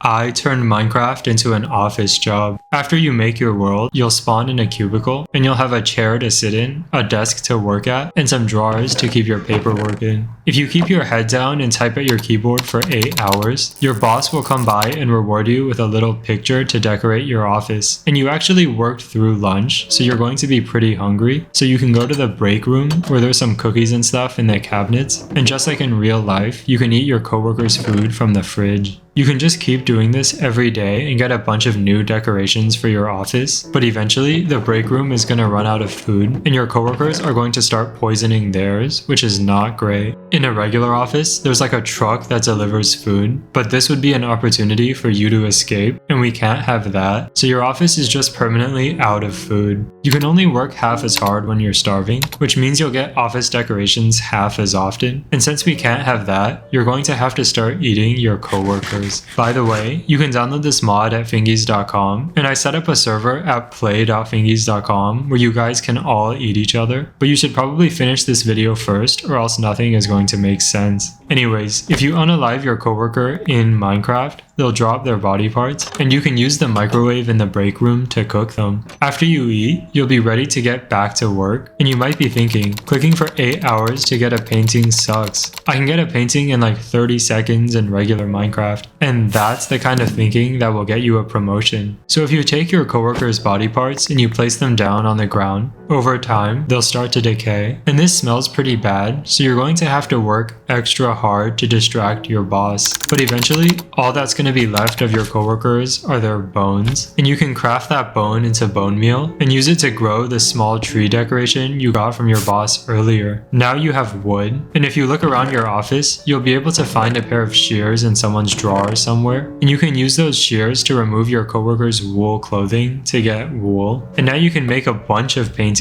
I turned Minecraft into an office job. After you make your world, you'll spawn in a cubicle, and you'll have a chair to sit in, a desk to work at, and some drawers to keep your paperwork in. If you keep your head down and type at your keyboard for 8 hours, your boss will come by and reward you with a little picture to decorate your office. And you actually worked through lunch, so you're going to be pretty hungry, so you can go to the break room where there's some cookies and stuff in the cabinets, and just like in real life, you can eat your coworkers' food from the fridge. You can just keep doing this every day and get a bunch of new decorations for your office, but eventually the break room is going to run out of food and your coworkers are going to start poisoning theirs, which is not great. In a regular office, there's like a truck that delivers food, but this would be an opportunity for you to escape, and we can't have that, so your office is just permanently out of food. You can only work half as hard when you're starving, which means you'll get office decorations half as often, and since we can't have that, you're going to have to start eating your coworkers. By the way, you can download this mod at Fingies.com, and I set up a server at play.fingies.com where you guys can all eat each other, but you should probably finish this video first or else nothing is going to make sense. Anyways, if you unalive your coworker in Minecraft, they'll drop their body parts, and you can use the microwave in the break room to cook them. After you eat, you'll be ready to get back to work, and you might be thinking, clicking for 8 hours to get a painting sucks. I can get a painting in like 30 seconds in regular Minecraft, and that's the kind of thinking that will get you a promotion. So if you take your coworkers' body parts and you place them down on the ground, over time, they'll start to decay, and this smells pretty bad, so you're going to have to work extra hard to distract your boss. But eventually, all that's going to be left of your coworkers are their bones, and you can craft that bone into bone meal and use it to grow the small tree decoration you got from your boss earlier. Now you have wood, and if you look around your office, you'll be able to find a pair of shears in someone's drawer somewhere, and you can use those shears to remove your coworkers' wool clothing to get wool, and now you can make a bunch of paintings.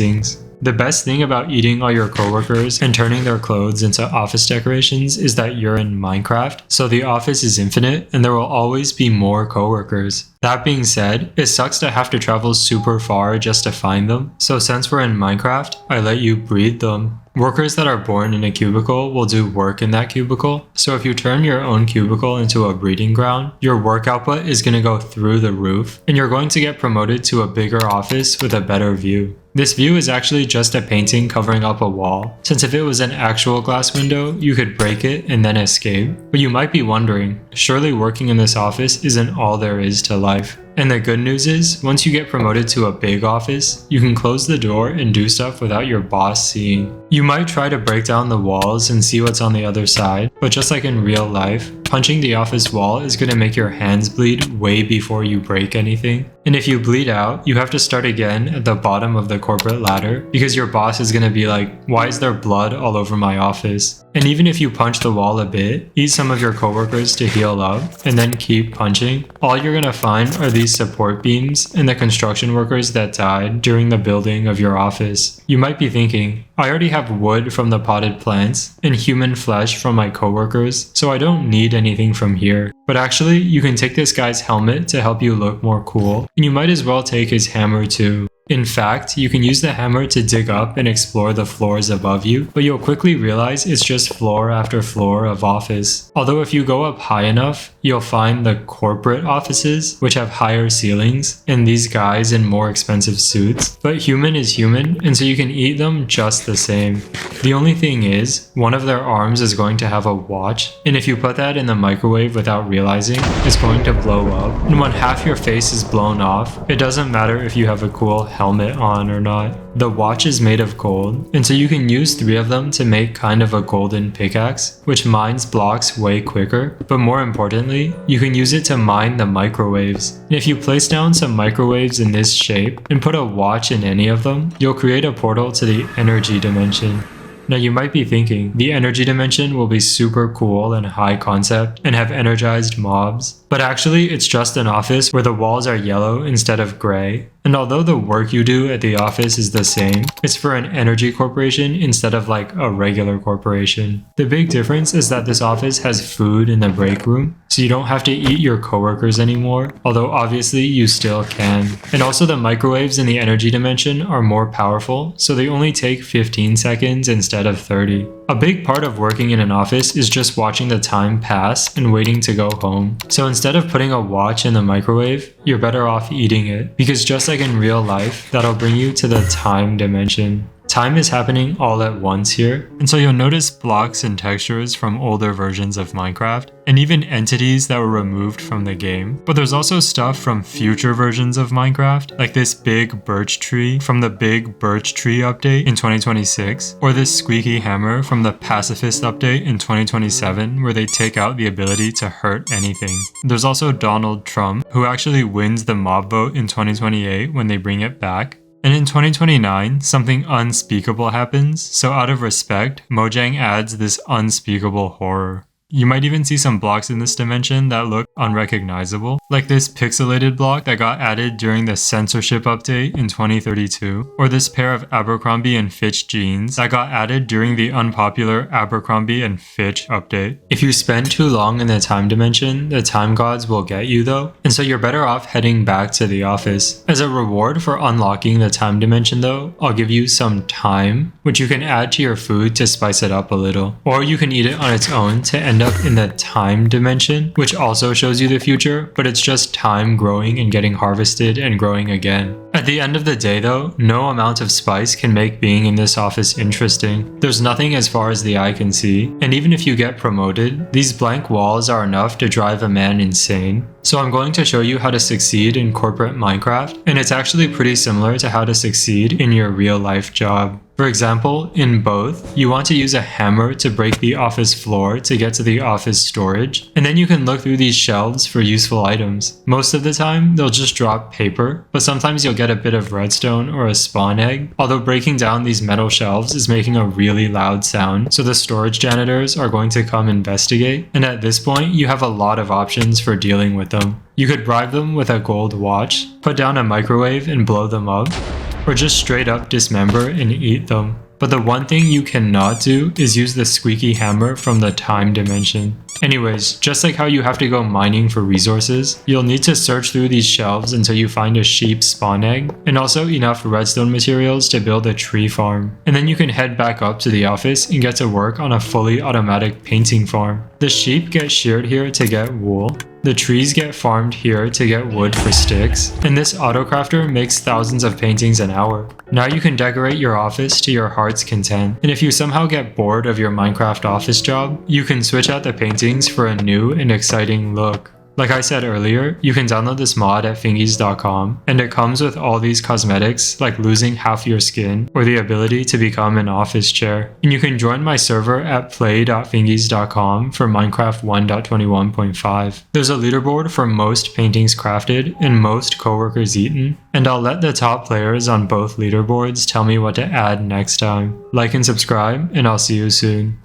The best thing about eating all your coworkers and turning their clothes into office decorations is that you're in Minecraft, so the office is infinite and there will always be more coworkers. That being said, it sucks to have to travel super far just to find them, so since we're in Minecraft, I let you breed them. Workers that are born in a cubicle will do work in that cubicle, so if you turn your own cubicle into a breeding ground, your work output is going to go through the roof, and you're going to get promoted to a bigger office with a better view. This view is actually just a painting covering up a wall, since if it was an actual glass window, you could break it and then escape. But you might be wondering, surely working in this office isn't all there is to life. And the good news is, once you get promoted to a big office, you can close the door and do stuff without your boss seeing. You might try to break down the walls and see what's on the other side, but just like in real life, punching the office wall is going to make your hands bleed way before you break anything. And if you bleed out, you have to start again at the bottom of the corporate ladder because your boss is going to be like, why is there blood all over my office? And even if you punch the wall a bit, eat some of your coworkers to heal up, and then keep punching, all you're going to find are these support beams and the construction workers that died during the building of your office. You might be thinking, I already have wood from the potted plants and human flesh from my coworkers, so I don't need anything from here. But actually, you can take this guy's helmet to help you look more cool, and you might as well take his hammer too. In fact, you can use the hammer to dig up and explore the floors above you, but you'll quickly realize it's just floor after floor of office. Although if you go up high enough, you'll find the corporate offices, which have higher ceilings, and these guys in more expensive suits. But human is human, and so you can eat them just the same. The only thing is, one of their arms is going to have a watch, and if you put that in the microwave without realizing, it's going to blow up. And when half your face is blown off, it doesn't matter if you have a cool helmet on or not. The watch is made of gold, and so you can use 3 of them to make kind of a golden pickaxe, which mines blocks way quicker, but more importantly, you can use it to mine the microwaves. And if you place down some microwaves in this shape and put a watch in any of them, you'll create a portal to the energy dimension. Now you might be thinking, the energy dimension will be super cool and high concept and have energized mobs, but actually it's just an office where the walls are yellow instead of gray. And although the work you do at the office is the same, it's for an energy corporation instead of like a regular corporation. The big difference is that this office has food in the break room, so you don't have to eat your coworkers anymore, although obviously you still can. And also the microwaves in the energy dimension are more powerful, so they only take 15 seconds instead of 30. A big part of working in an office is just watching the time pass and waiting to go home. So instead of putting a watch in the microwave, you're better off eating it, because just like in real life, that'll bring you to the time dimension. Time is happening all at once here, and so you'll notice blocks and textures from older versions of Minecraft, and even entities that were removed from the game. But there's also stuff from future versions of Minecraft, like this big birch tree from the big birch tree update in 2026, or this squeaky hammer from the pacifist update in 2027, where they take out the ability to hurt anything. There's also Donald Trump, who actually wins the mob vote in 2028 when they bring it back. And in 2029, something unspeakable happens, so out of respect, Mojang adds this unspeakable horror. You might even see some blocks in this dimension that look unrecognizable, like this pixelated block that got added during the censorship update in 2032, or this pair of Abercrombie & Fitch jeans that got added during the unpopular Abercrombie & Fitch update. If you spend too long in the time dimension, the time gods will get you though, and so you're better off heading back to the office. As a reward for unlocking the time dimension though, I'll give you some time, which you can add to your food to spice it up a little, or you can eat it on its own to end up in the time dimension, which also shows you the future, but it's just time growing and getting harvested and growing again. At the end of the day though, no amount of spice can make being in this office interesting. There's nothing as far as the eye can see, and even if you get promoted, these blank walls are enough to drive a man insane. So I'm going to show you how to succeed in corporate Minecraft, and it's actually pretty similar to how to succeed in your real life job. For example, in both, you want to use a hammer to break the office floor to get to the office storage, and then you can look through these shelves for useful items. Most of the time, they'll just drop paper, but sometimes you'll get a bit of redstone or a spawn egg, although breaking down these metal shelves is making a really loud sound, so the storage janitors are going to come investigate, and at this point, you have a lot of options for dealing with them. You could bribe them with a gold watch, put down a microwave and blow them up, or just straight up dismember and eat them. But the one thing you cannot do is use the squeaky hammer from the time dimension. Anyways, just like how you have to go mining for resources, you'll need to search through these shelves until you find a sheep spawn egg, and also enough redstone materials to build a tree farm. And then you can head back up to the office and get to work on a fully automatic painting farm. The sheep get sheared here to get wool. The trees get farmed here to get wood for sticks, and this autocrafter makes thousands of paintings an hour. Now you can decorate your office to your heart's content, and if you somehow get bored of your Minecraft office job, you can switch out the paintings for a new and exciting look. Like I said earlier, you can download this mod at thingies.com, and it comes with all these cosmetics like losing half your skin or the ability to become an office chair. And you can join my server at play.thingies.com for Minecraft 1.21.5. There's a leaderboard for most paintings crafted and most coworkers eaten, and I'll let the top players on both leaderboards tell me what to add next time. Like and subscribe, and I'll see you soon.